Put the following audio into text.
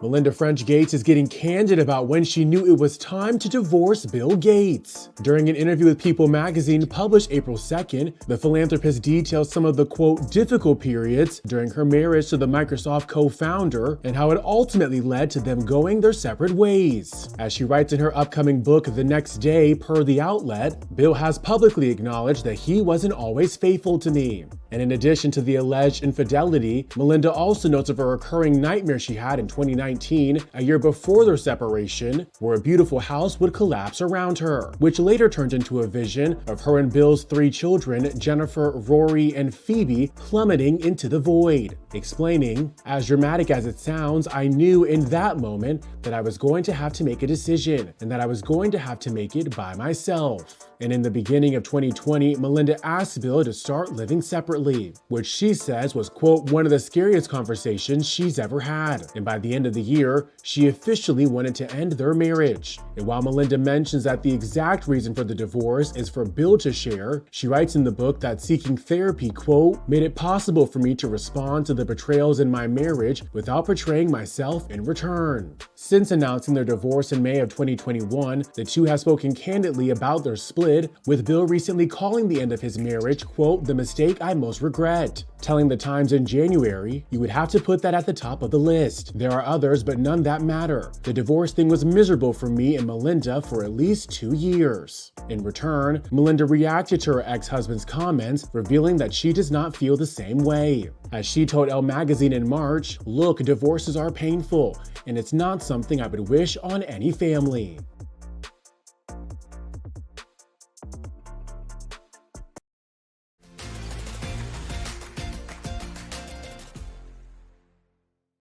Melinda French Gates is getting candid about when she knew it was time to divorce Bill Gates. During an interview with People magazine published April 2nd, the philanthropist details some of the, quote, difficult periods during her marriage to the Microsoft co-founder and how it ultimately led to them going their separate ways. As she writes in her upcoming book, The Next Day, per the outlet, Bill has publicly acknowledged that he wasn't always faithful to me. And in addition to the alleged infidelity, Melinda also notes of a recurring nightmare she had in 2019, a year before their separation, where a beautiful house would collapse around her, which later turned into a vision of her and Bill's 3 children, Jennifer, Rory, and Phoebe, plummeting into the void. Explaining, as dramatic as it sounds, I knew in that moment that I was going to have to make a decision, and that I was going to have to make it by myself. And in the beginning of 2020, Melinda asked Bill to start living separately, which she says was, quote, one of the scariest conversations she's ever had. And by the end of the year, she officially wanted to end their marriage. And while Melinda mentions that the exact reason for the divorce is for Bill to share, she writes in the book that seeking therapy, quote, made it possible for me to respond to the betrayals in my marriage without betraying myself in return. Since announcing their divorce in May of 2021, the two have spoken candidly about their split, with Bill recently calling the end of his marriage, quote, the mistake I most regret, telling the Times in January, you would have to put that at the top of the list. There are others, but none that matter. The divorce thing was miserable for me and Melinda for at least 2 years. In return, Melinda reacted to her ex-husband's comments, revealing that she does not feel the same way. As she told Elle magazine in March, look, divorces are painful, and it's not something I would wish on any family.